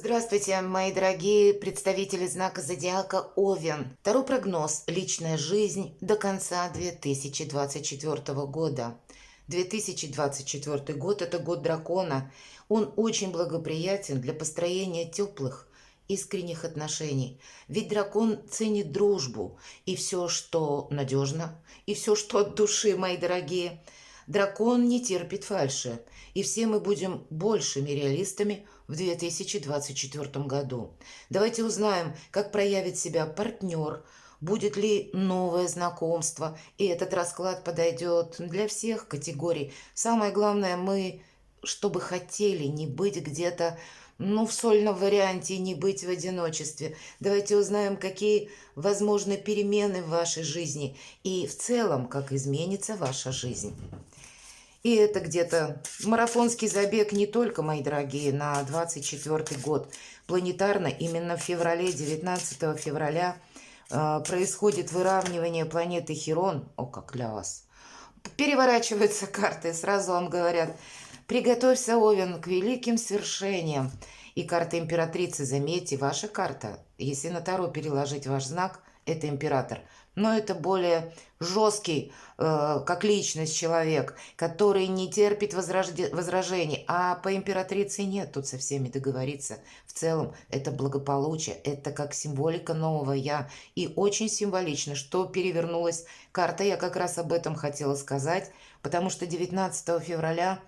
Здравствуйте, мои дорогие представители знака зодиака Овен. Второй прогноз. Личная жизнь до конца 2024 года. 2024 год – это год дракона. Он очень благоприятен для построения теплых, искренних отношений. Ведь дракон ценит дружбу и все, что надежно, и все, что от души, мои дорогие. Дракон не терпит фальши, и все мы будем большими реалистами в 2024 году. Давайте узнаем, как проявит себя партнер, будет ли новое знакомство, и этот расклад подойдет для всех категорий. Самое главное, мы, чтобы хотели не быть где-то, в сольном варианте, не быть в одиночестве. Давайте узнаем, какие возможны перемены в вашей жизни и в целом, как изменится ваша жизнь. И это где-то марафонский забег не только, мои дорогие, на 24 год. Планетарно именно в феврале, 19 февраля, происходит выравнивание планеты Хирон. О, как для вас. Переворачиваются карты, сразу вам говорят: приготовься, Овен, к великим свершениям. И карта императрицы, заметьте, ваша карта, если на Таро переложить ваш знак, это император. Но это более жесткий, как личность, человек, который не терпит возражений. А по императрице нет, тут со всеми договориться. В целом это благополучие, это как символика нового «я». И очень символично, что перевернулась карта. Я как раз об этом хотела сказать, потому что 19 февраля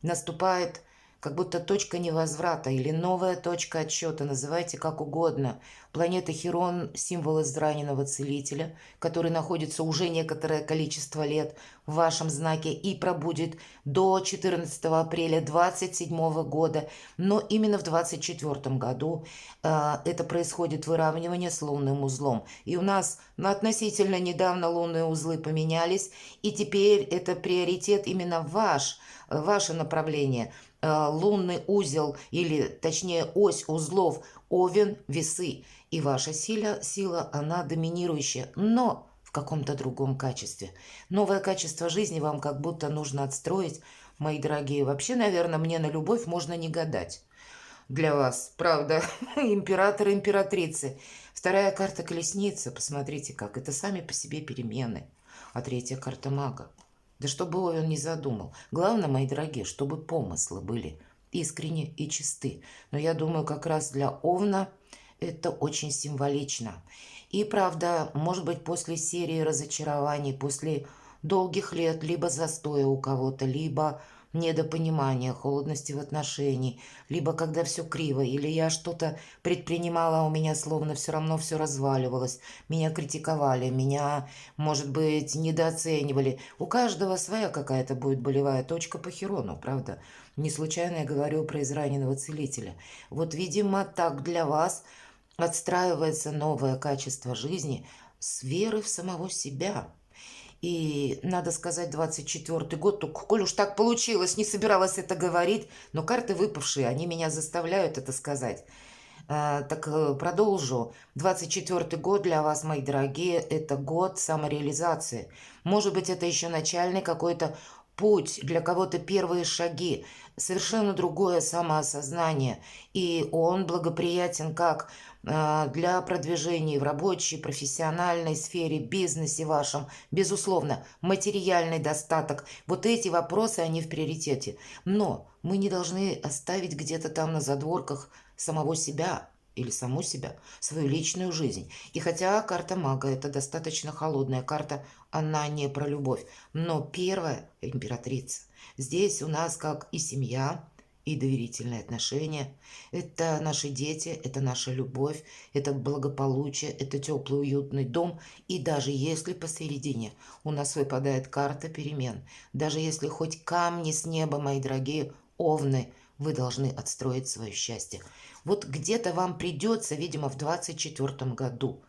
наступает как будто точка невозврата или новая точка отсчета, называйте как угодно. Планета Хирон – символ израненного целителя, который находится уже некоторое количество лет в вашем знаке и пробудет до 14 апреля 2027 года. Но именно в 2024 году это происходит выравнивание с лунным узлом. И у нас относительно недавно лунные узлы поменялись, и теперь это приоритет именно ваше направление. Лунный узел, или точнее ось узлов Овен, Весы. И ваша сила, она доминирующая, но в каком-то другом качестве. Новое качество жизни вам как будто нужно отстроить, мои дорогие. Вообще, наверное, мне на любовь можно не гадать. Для вас, правда, император и императрицы. Вторая карта колесница, посмотрите как, это сами по себе перемены. А третья карта мага. Да чтобы он не задумал. Главное, мои дорогие, чтобы помыслы были искренни и чисты. Но я думаю, как раз для Овна это очень символично. И правда, может быть, после серии разочарований, после долгих лет либо застоя у кого-то, либо недопонимания, холодности в отношении, либо когда все криво, или я что-то предпринимала, а у меня словно все равно все разваливалось, меня критиковали, меня, может быть, недооценивали. У каждого своя какая-то будет болевая точка по Хирону, правда? Не случайно я говорю про израненного целителя. Вот, видимо, так для вас отстраивается новое качество жизни с веры в самого себя. И, надо сказать, 24 год, только коль уж так получилось, не собиралась это говорить, но карты выпавшие, они меня заставляют это сказать. Продолжу. 24 год для вас, мои дорогие, это год самореализации. Может быть, это еще начальный какой-то путь, для кого-то первые шаги, совершенно другое самоосознание. И он благоприятен как для продвижения в рабочей, профессиональной сфере, бизнесе вашем, безусловно, материальный достаток. Вот эти вопросы, они в приоритете. Но мы не должны оставить где-то там на задворках самого себя или саму себя, свою личную жизнь. И хотя карта мага – это достаточно холодная карта, она не про любовь. Но первая – императрица. Здесь у нас как и семья, и доверительные отношения. Это наши дети, это наша любовь, это благополучие, это теплый уютный дом. И даже если посередине у нас выпадает карта перемен, даже если хоть камни с неба, мои дорогие овны, вы должны отстроить свое счастье. Вот где-то вам придется, видимо, в 2024 году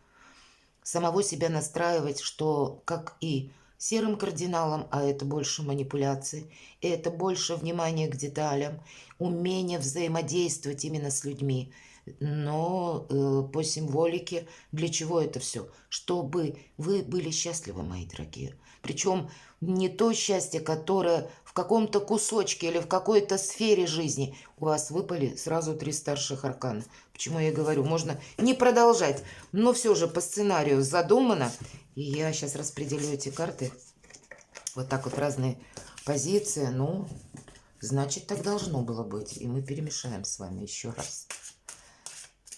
самого себя настраивать, что как и серым кардиналом, а это больше манипуляции, это больше внимания к деталям, умение взаимодействовать именно с людьми. Но по символике, для чего это все? Чтобы вы были счастливы, мои дорогие. Причем не то счастье, которое в каком-то кусочке или в какой-то сфере жизни у вас выпали сразу 3 старших аркана. Почему я говорю, можно не продолжать, но все же по сценарию задумано. И я сейчас распределю эти карты вот так вот в разные позиции. Ну, значит, так должно было быть. И мы перемешаем с вами еще раз,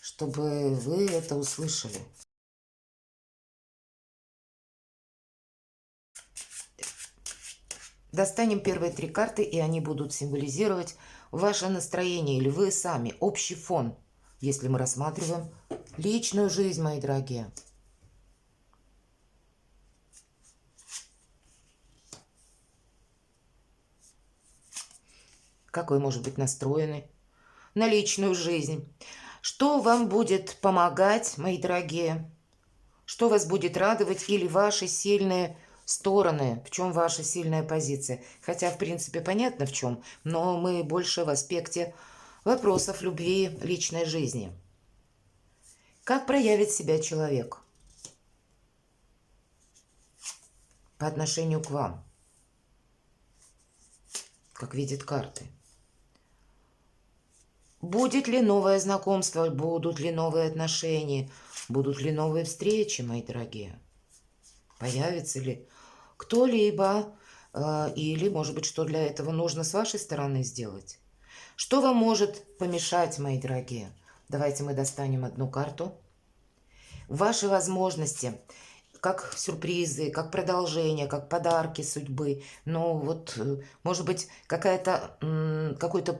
чтобы вы это услышали. Достанем первые 3 карты, и они будут символизировать ваше настроение или вы сами, общий фон, если мы рассматриваем личную жизнь, мои дорогие. Как вы, может быть, настроены на личную жизнь? Что вам будет помогать, мои дорогие? Что вас будет радовать или ваши сильные стороны? В чем ваша сильная позиция? Хотя, в принципе, понятно в чем, но мы больше в аспекте вопросов любви, личной жизни. Как проявит себя человек по отношению к вам? Как видят карты. Будет ли новое знакомство, будут ли новые отношения, будут ли новые встречи, мои дорогие? Появится ли кто-либо, или, может быть, что для этого нужно с вашей стороны сделать? Что вам может помешать, мои дорогие? Давайте мы достанем одну карту. Ваши возможности, как сюрпризы, как продолжение, как подарки судьбы. Ну вот, может быть, какой-то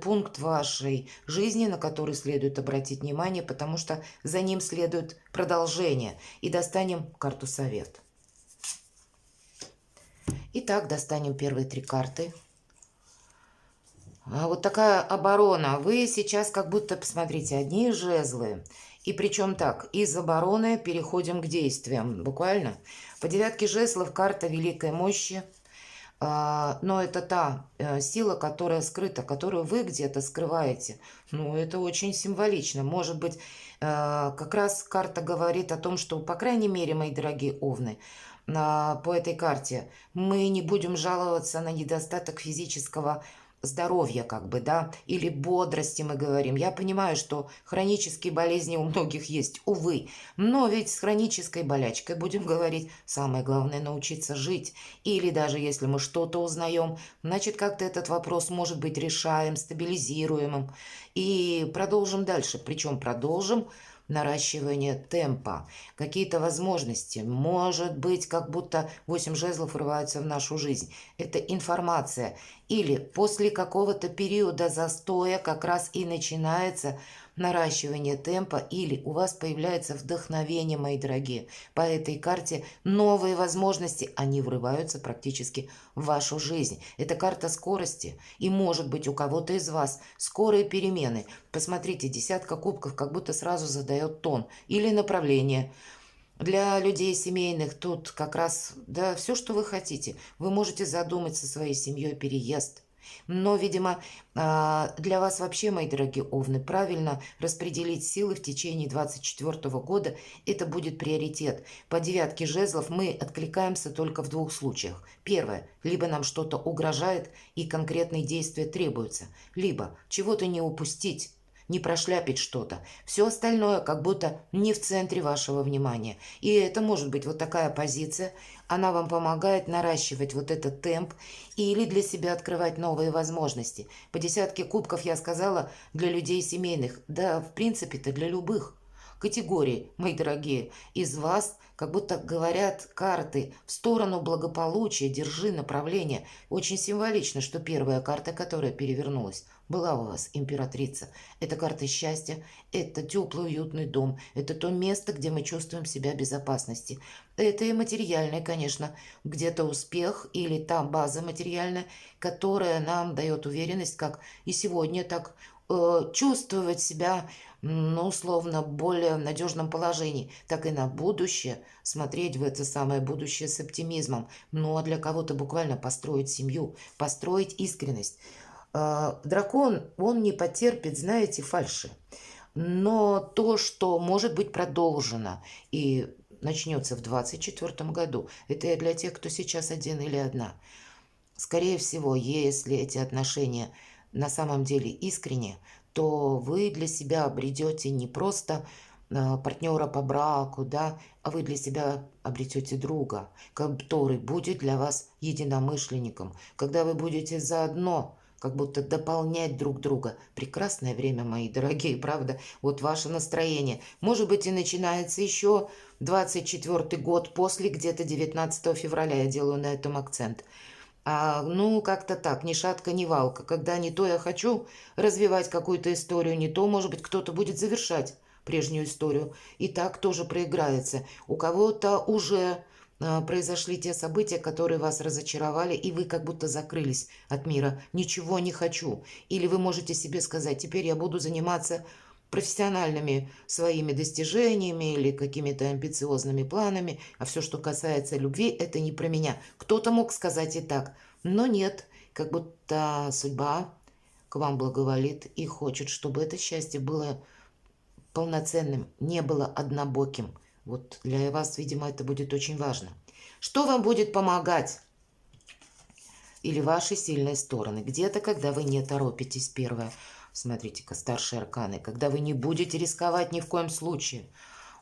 пункт вашей жизни, на который следует обратить внимание, потому что за ним следует продолжение. И достанем карту совет. Итак, достанем первые 3 карты. Вот такая оборона. Вы сейчас как будто, посмотрите, одни жезлы. И причем так, из обороны переходим к действиям, буквально. По 9 жезлов карта великой мощи. Но это та сила, которая скрыта, которую вы где-то скрываете. Ну, это очень символично. Может быть, как раз карта говорит о том, что, по крайней мере, мои дорогие овны, по этой карте мы не будем жаловаться на недостаток физического здоровья, как бы, да, или бодрости мы говорим. Я понимаю, что хронические болезни у многих есть, увы, но ведь с хронической болячкой, будем говорить, самое главное научиться жить. Или даже если мы что-то узнаем, значит, как-то этот вопрос может быть решаем, стабилизируемым и продолжим дальше. Причем продолжим наращивание темпа, какие-то возможности. Может быть, как будто 8 жезлов врываются в нашу жизнь. Это информация. Или после какого-то периода застоя как раз и начинается наращивание темпа, или у вас появляется вдохновение, мои дорогие. По этой карте новые возможности, они врываются практически в вашу жизнь. Это карта скорости, и может быть у кого-то из вас скорые перемены. Посмотрите, 10 кубков как будто сразу задает тон или направление. Для людей семейных тут как раз, да, все, что вы хотите. Вы можете задумать со своей семьей переезд. Но, видимо, для вас вообще, мои дорогие овны, правильно распределить силы в течение 2024 года. Это будет приоритет. По 9 жезлов мы откликаемся только в 2 случаях. Первое. Либо нам что-то угрожает и конкретные действия требуются. Либо чего-то не упустить, не прошляпить что-то. Все остальное как будто не в центре вашего внимания. И это может быть вот такая позиция. Она вам помогает наращивать вот этот темп или для себя открывать новые возможности. По 10 кубков я сказала для людей семейных. Да, в принципе-то для любых категорий, мои дорогие, из вас как будто говорят карты в сторону благополучия, держи направление. Очень символично, что первая карта, которая перевернулась, была у вас императрица. Это карта счастья, это теплый, уютный дом, это то место, где мы чувствуем себя в безопасности. Это и материальное, конечно, где-то успех или та база материальная, которая нам дает уверенность, как и сегодня, так чувствовать себя, ну, условно, более в надежном положении, так и на будущее, смотреть в это самое будущее с оптимизмом. Ну, а для кого-то буквально построить семью, построить искренность. Дракон, он не потерпит, знаете, фальши. Но то, что может быть продолжено и начнется в 2024 году, это и для тех, кто сейчас один или одна. скорее всего, если эти отношения на самом деле искренне, то вы для себя обретете не просто партнера по браку, да, а вы для себя обретете друга, который будет для вас единомышленником, когда вы будете заодно, как будто дополнять друг друга. Прекрасное время, мои дорогие, правда? Вот ваше настроение. Может быть, и начинается еще 24-й год после где-то 19 февраля. Я делаю на этом акцент. Ну, как-то так, ни шатка, ни валка. Когда не то я хочу развивать какую-то историю, не то, может быть, кто-то будет завершать прежнюю историю. И так тоже проиграется. У кого-то уже произошли те события, которые вас разочаровали, и вы как будто закрылись от мира. Ничего не хочу. Или вы можете себе сказать, теперь я буду заниматься профессиональными своими достижениями или какими-то амбициозными планами, а все, что касается любви, это не про меня. Кто-то мог сказать и так, но нет, как будто судьба к вам благоволит и хочет, чтобы это счастье было полноценным, не было однобоким. Вот для вас, видимо, это будет очень важно. Что вам будет помогать? Или ваши сильные стороны? Где-то, когда вы не торопитесь, первое. Смотрите-ка, старшие арканы. Когда вы не будете рисковать ни в коем случае.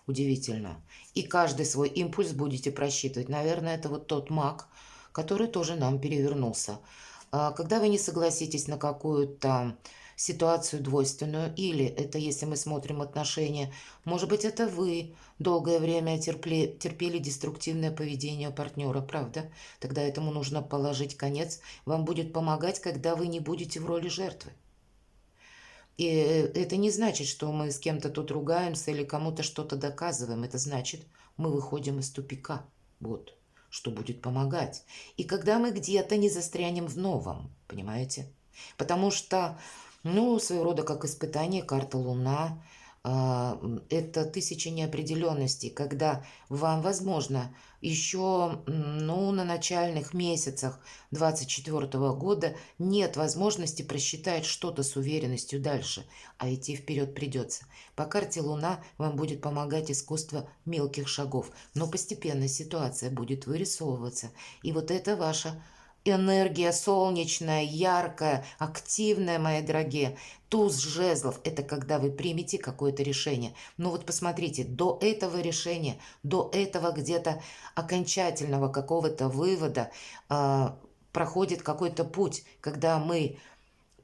Удивительно. И каждый свой импульс будете просчитывать. Наверное, это вот тот маг, который тоже нам перевернулся. Когда вы не согласитесь на какую-то ситуацию двойственную, или это если мы смотрим отношения, может быть, это вы долгое время терпели деструктивное поведение партнера, правда? Тогда этому нужно положить конец. Вам будет помогать, когда вы не будете в роли жертвы. И это не значит, что мы с кем-то тут ругаемся или кому-то что-то доказываем. Это значит, мы выходим из тупика. Вот, что будет помогать. И когда мы где-то не застрянем в новом, понимаете? Потому что, ну, своего рода как испытание, карта Луна, это тысяча неопределенностей, когда вам, возможно, еще, ну, на начальных месяцах 24 года нет возможности просчитать что-то с уверенностью дальше, а идти вперед придется. По карте Луна вам будет помогать искусство мелких шагов, но постепенно ситуация будет вырисовываться. И вот это ваша энергия солнечная, яркая, активная, мои дорогие. Туз жезлов– это когда вы примете какое-то решение. Ну вот посмотрите, до этого решения, до этого где-то окончательного какого-то вывода проходит какой-то путь, когда мы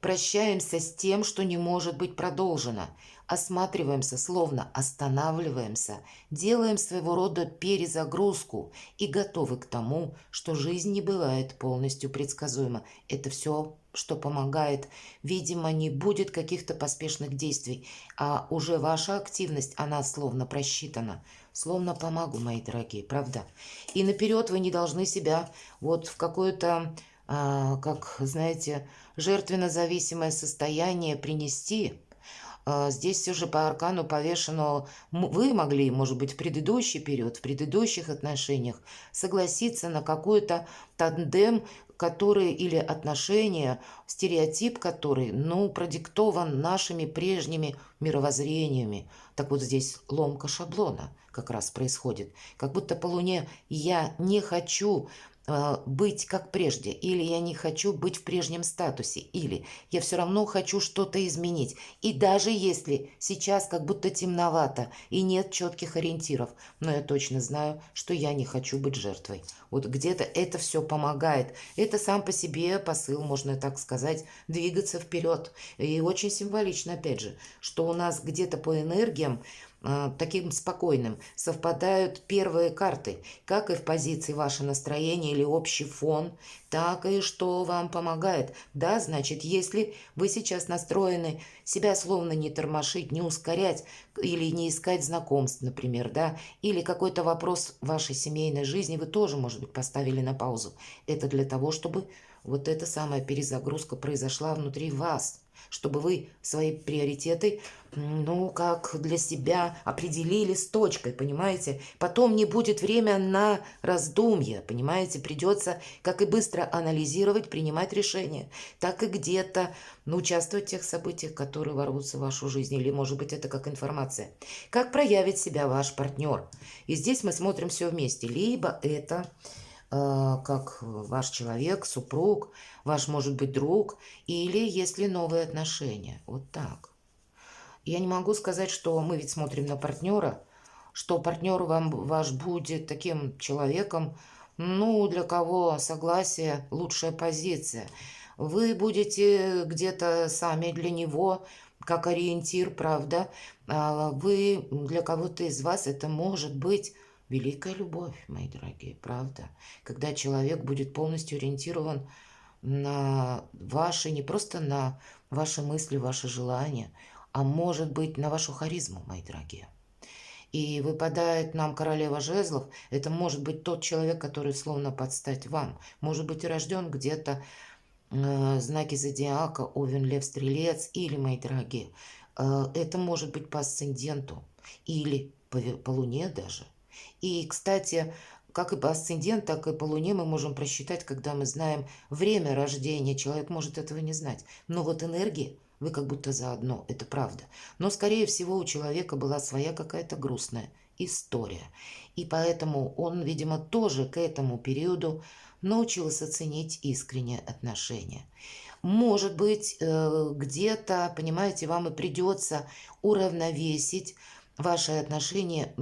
прощаемся с тем, что не может быть продолжено. Осматриваемся, словно останавливаемся, делаем своего рода перезагрузку и готовы к тому, что жизнь не бывает полностью предсказуема. Это все, что помогает. Видимо, не будет каких-то поспешных действий, а уже ваша активность, она словно просчитана. Словно помогу, мои дорогие, правда? И наперед вы не должны себя вот в какое-то, как, знаете, жертвенно-зависимое состояние принести. Здесь все же по аркану повешено, вы могли, может быть, в предыдущий период, в предыдущих отношениях согласиться на какой-то тандем, который или отношения, стереотип который, ну, продиктован нашими прежними мировоззрениями. Так вот здесь ломка шаблона как раз происходит. Как будто по Луне я не хочу быть как прежде, или я не хочу быть в прежнем статусе, или я все равно хочу что-то изменить. И даже если сейчас как будто темновато и нет четких ориентиров, но я точно знаю, что я не хочу быть жертвой. Вот где-то это все помогает. Это сам по себе посыл, можно так сказать, двигаться вперед. И очень символично, опять же, что у нас где-то по энергиям таким спокойным совпадают первые карты, как и в позиции ваше настроение или общий фон, так и что вам помогает. Да, значит, если вы сейчас настроены себя словно не тормошить, не ускорять или не искать знакомств, например, да, или какой-то вопрос в вашей семейной жизни вы тоже, может быть, поставили на паузу. Это для того, чтобы вот эта самая перезагрузка произошла внутри вас, чтобы вы свои приоритеты, ну, как для себя определили с точкой, понимаете? Потом не будет время на раздумья, понимаете? Придется, как и быстро анализировать, принимать решения, так и где-то, ну, участвовать в тех событиях, которые ворвутся в вашу жизнь, или, может быть, это как информация. Как проявит себя ваш партнер? И здесь мы смотрим все вместе. Либо это как ваш человек, супруг, ваш, может быть, друг, или если новые отношения. Вот так. Я не могу сказать, что мы ведь смотрим на партнера, что партнер вам ваш будет таким человеком, ну, для кого согласие– лучшая позиция. Вы будете где-то сами для него, как ориентир, правда. Вы, для кого-то из вас это может быть великая любовь, мои дорогие, правда. Когда человек будет полностью ориентирован на ваши, не просто на ваши мысли, ваши желания, а может быть на вашу харизму, мои дорогие. И выпадает нам королева жезлов, это может быть тот человек, который словно под стать вам. Может быть рожден где-то знаки зодиака, Овен, Лев, Стрелец, или, мои дорогие, это может быть по асценденту, или по Луне даже. И, кстати, как и по асценденту, так и по Луне мы можем просчитать, когда мы знаем время рождения. Человек может этого не знать. Но вот энергии вы как будто заодно, это правда. Но, скорее всего, у человека была своя какая-то грустная история. И поэтому он, видимо, тоже к этому периоду научился ценить искренние отношения. Может быть, где-то, понимаете, вам и придется уравновесить ваши отношения.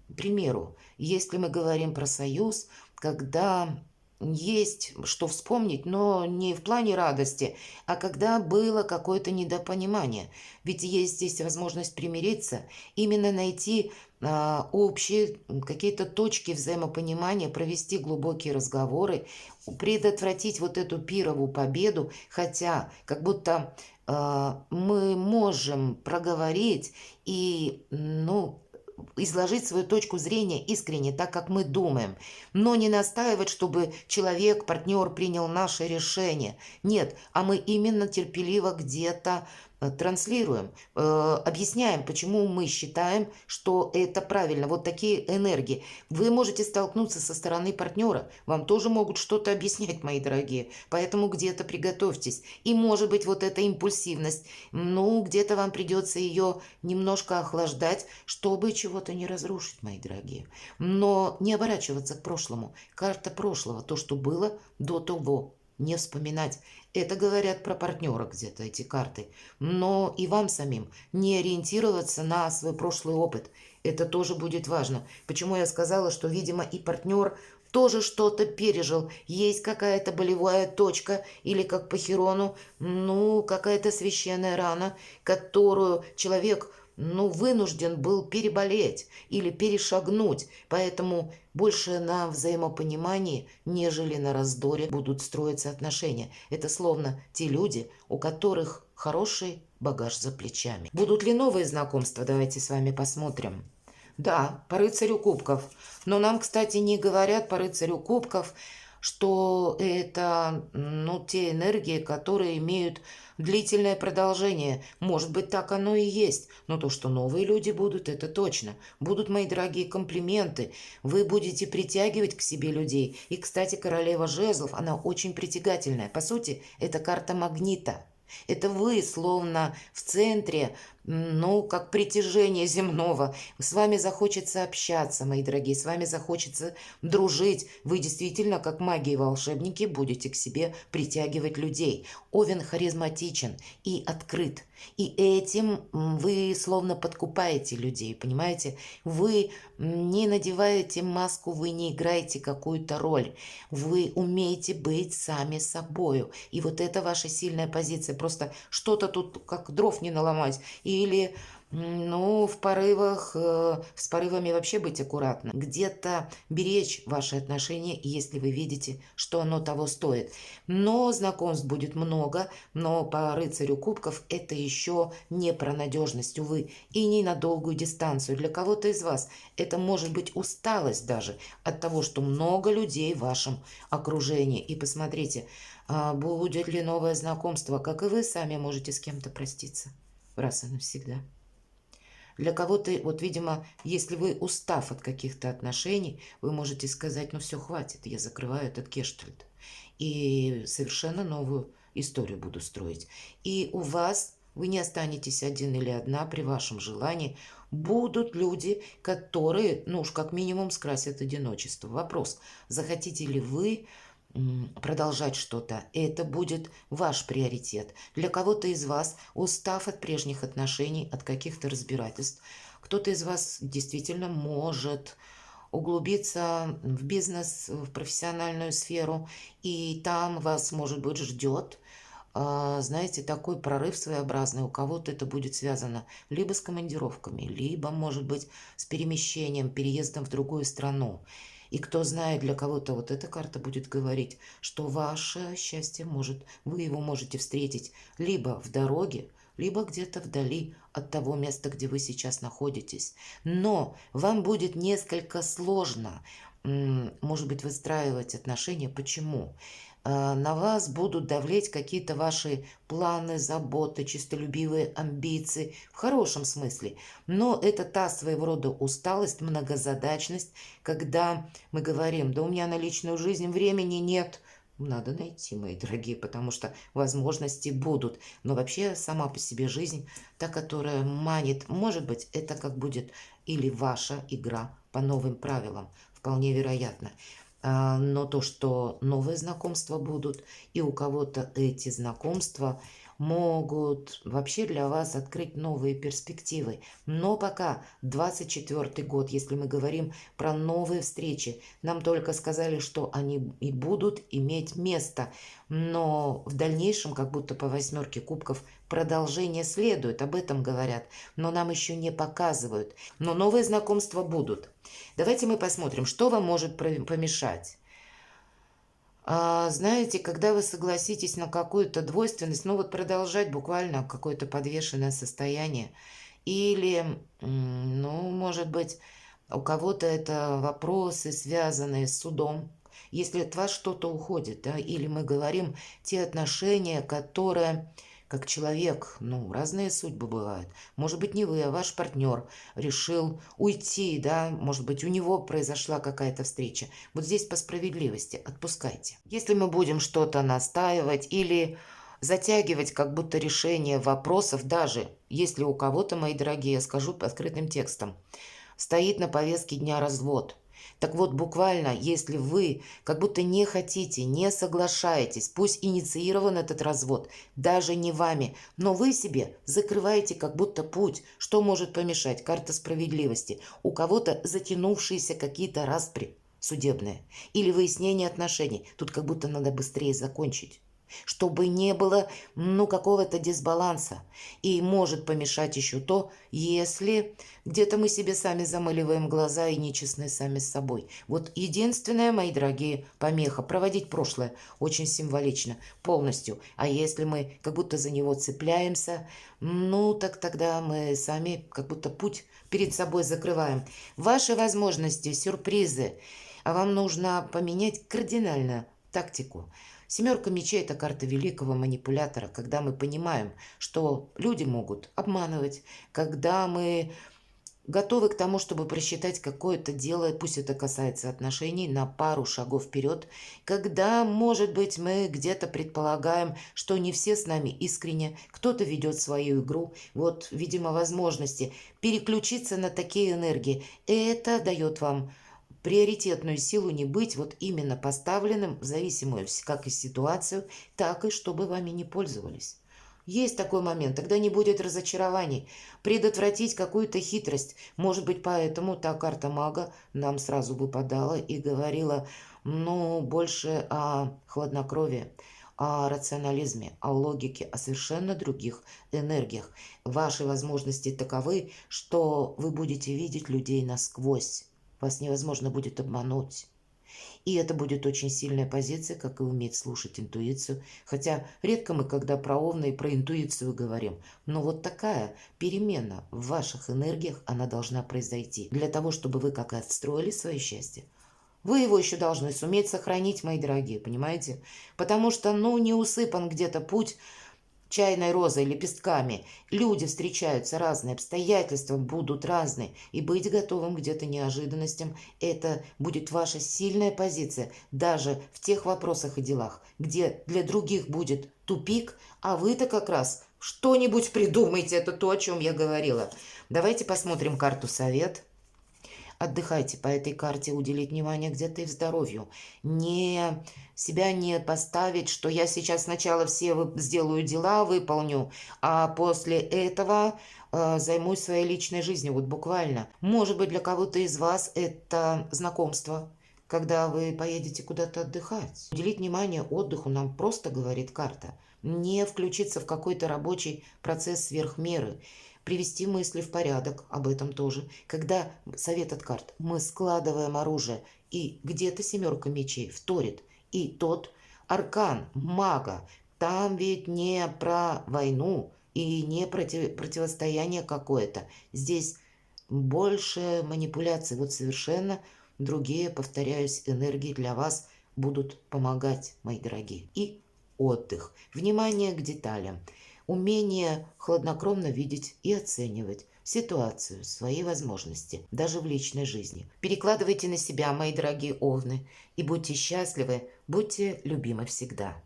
К примеру, если мы говорим про союз, когда есть что вспомнить, но не в плане радости, а когда было какое-то недопонимание. Ведь есть здесь возможность примириться, именно найти общие какие-то точки взаимопонимания, провести глубокие разговоры, предотвратить вот эту пировую победу, хотя как будто мы можем проговорить и, ну, изложить свою точку зрения искренне, так как мы думаем, но не настаивать, чтобы человек, партнер принял наше решение. Нет, а мы именно терпеливо где-то транслируем, объясняем, почему мы считаем, что это правильно. Вот такие энергии. Вы можете столкнуться со стороны партнера, вам тоже могут что-то объяснять, мои дорогие, поэтому где-то приготовьтесь. И может быть вот эта импульсивность, ну, где-то вам придется ее немножко охлаждать, чтобы чего-то не разрушить, мои дорогие. Но не оборачиваться к прошлому. Карта прошлого, то, что было до того. Не вспоминать. Это говорят про партнера где-то эти карты. Но и вам самим не ориентироваться на свой прошлый опыт. Это тоже будет важно. Почему я сказала, что, видимо, и партнер тоже что-то пережил. Есть какая-то болевая точка или как по Хирону, ну, какая-то священная рана, которую человек, ну, вынужден был переболеть или перешагнуть. Поэтому больше на взаимопонимании, нежели на раздоре будут строиться отношения. Это словно те люди, у которых хороший багаж за плечами. Будут ли новые знакомства? Давайте с вами посмотрим. Да, по рыцарю кубков. Но нам, кстати, не говорят по рыцарю кубков, что это, ну, те энергии, которые имеют длительное продолжение. Может быть, так оно и есть. Но то, что новые люди будут, это точно. Будут, мои дорогие, комплименты. Вы будете притягивать к себе людей. И, кстати, королева жезлов, она очень притягательная. По сути, это карта магнита. Это вы словно в центре, ну, как притяжение земного. С вами захочется общаться, мои дорогие, с вами захочется дружить. Вы действительно, как маги и волшебники, будете к себе притягивать людей. Овен харизматичен и открыт. И этим вы словно подкупаете людей, понимаете? Вы не надеваете маску, вы не играете какую-то роль. Вы умеете быть сами собою. И вот это ваша сильная позиция. Просто что-то тут как дров не наломать. Или, ну, в порывах, с порывами вообще быть аккуратным. Где-то беречь ваши отношения, если вы видите, что оно того стоит. Но знакомств будет много, но по рыцарю кубков это еще не про надежность, увы, и не на долгую дистанцию. Для кого-то из вас это может быть усталость даже от того, что много людей в вашем окружении. И посмотрите, будет ли новое знакомство, как и вы сами можете с кем-то проститься раз и навсегда. Для кого-то, вот, видимо, если вы, устав от каких-то отношений, вы можете сказать, ну все, хватит, я закрываю этот гештальт. И совершенно новую историю буду строить. И у вас Вы не останетесь один или одна при вашем желании. Будут люди, которые, ну уж как минимум, скрасят одиночество. Вопрос, захотите ли вы продолжать что-то, это будет ваш приоритет. Для кого-то из вас, устав от прежних отношений, от каких-то разбирательств, кто-то из вас действительно может углубиться в бизнес, в профессиональную сферу, и там вас, может быть, ждет, знаете, такой прорыв своеобразный. У кого-то это будет связано либо с командировками, либо, может быть, с перемещением, переездом в другую страну. И кто знает, для кого-то вот эта карта будет говорить, что ваше счастье может, вы его можете встретить либо в дороге, либо где-то вдали от того места, где вы сейчас находитесь. Но вам будет несколько сложно, может быть, выстраивать отношения. Почему? На вас будут давлеть какие-то ваши планы, заботы, честолюбивые амбиции, в хорошем смысле. Но это та своего рода усталость, многозадачность, когда мы говорим, да у меня на личную жизнь времени нет. Надо найти, мои дорогие, потому что возможности будут. Но вообще сама по себе жизнь, та, которая манит, может быть, это как будет или ваша игра по новым правилам, вполне вероятно. Но то, что новые знакомства будут, и у кого-то эти знакомства могут вообще для вас открыть новые перспективы. Но пока 24-й год, если мы говорим про новые встречи, нам только сказали, что они и будут иметь место. Но в дальнейшем, как будто по 8 кубков, продолжение следует, об этом говорят, но нам еще не показывают. Но новые знакомства будут. Давайте мы посмотрим, что вам может помешать. Знаете, когда вы согласитесь на какую-то двойственность, ну вот продолжать буквально какое-то подвешенное состояние, или, ну, может быть, у кого-то это вопросы, связанные с судом, если от вас что-то уходит, да, или мы говорим те отношения, которые как человек, ну, разные судьбы бывают. Может быть, не вы, а ваш партнер решил уйти, да, может быть, у него произошла какая-то встреча. Вот здесь по справедливости отпускайте. Если мы будем что-то настаивать или затягивать как будто решение вопросов, даже если у кого-то, мои дорогие, я скажу открытым текстом, стоит на повестке дня развод. Так вот, буквально, если вы как будто не хотите, не соглашаетесь, пусть инициирован этот развод, даже не вами, но вы себе закрываете как будто путь. Что может помешать? Карта справедливости. У кого-то затянувшиеся какие-то распри судебные или выяснение отношений. Тут как будто надо быстрее закончить, чтобы не было, ну, какого-то дисбаланса. И может помешать еще то, если где-то мы себе сами замыливаем глаза и нечестны сами с собой. Вот единственная, мои дорогие, помеха — проводить прошлое очень символично, полностью. А если мы как будто за него цепляемся, ну, так тогда мы сами как будто путь перед собой закрываем. Ваши возможности, сюрпризы, а вам нужно поменять кардинально тактику. 7 мечей — это карта великого манипулятора, когда мы понимаем, что люди могут обманывать, когда мы готовы к тому, чтобы просчитать какое-то дело, пусть это касается отношений, на пару шагов вперед, когда, может быть, мы где-то предполагаем, что не все с нами искренне, кто-то ведет свою игру, вот, видимо, возможности переключиться на такие энергии. Это дает вам приоритетную силу не быть вот именно поставленным в зависимую как и ситуацию, так и чтобы вами не пользовались. Есть такой момент, тогда не будет разочарований. Предотвратить какую-то хитрость. Может быть, поэтому та карта мага нам сразу выпадала и говорила, ну, больше о хладнокровии, о рационализме, о логике, о совершенно других энергиях. Ваши возможности таковы, что вы будете видеть людей насквозь. Вас невозможно будет обмануть. И это будет очень сильная позиция, как и уметь слушать интуицию. Хотя редко мы, когда про Овна и про интуицию говорим. Но вот такая перемена в ваших энергиях, она должна произойти. Для того, чтобы вы как отстроили свое счастье, вы его еще должны суметь сохранить, мои дорогие, понимаете? Потому что, ну, не усыпан где-то путь чайной розой, лепестками. Люди встречаются разные, обстоятельства будут разные. И быть готовым к где-то неожиданностям — это будет ваша сильная позиция. Даже в тех вопросах и делах, где для других будет тупик, а вы-то как раз Что-нибудь придумайте, это то, о чем я говорила. Давайте посмотрим карту совет. Отдыхайте по этой карте, уделить внимание где-то и в здоровью. Не себя не поставить, что я сейчас сначала все сделаю дела, выполню, а после этого займусь своей личной жизнью, вот буквально. Может быть, для кого-то из вас это знакомство, когда вы поедете куда-то отдыхать. Уделить внимание отдыху нам просто говорит карта. Не включиться в какой-то рабочий процесс сверх меры, привести мысли в порядок, об этом тоже. Когда совет от карт, мы складываем оружие, и где-то семерка мечей вторит, и тот аркан мага, там ведь не про войну и не противостояние какое-то. Здесь больше манипуляций, вот совершенно другие, повторяюсь, энергии для вас будут помогать, мои дорогие. И отдых, внимание к деталям, умение хладнокровно видеть и оценивать ситуацию, свои возможности, даже в личной жизни. Перекладывайте на себя, мои дорогие овны, и будьте счастливы, будьте любимы всегда.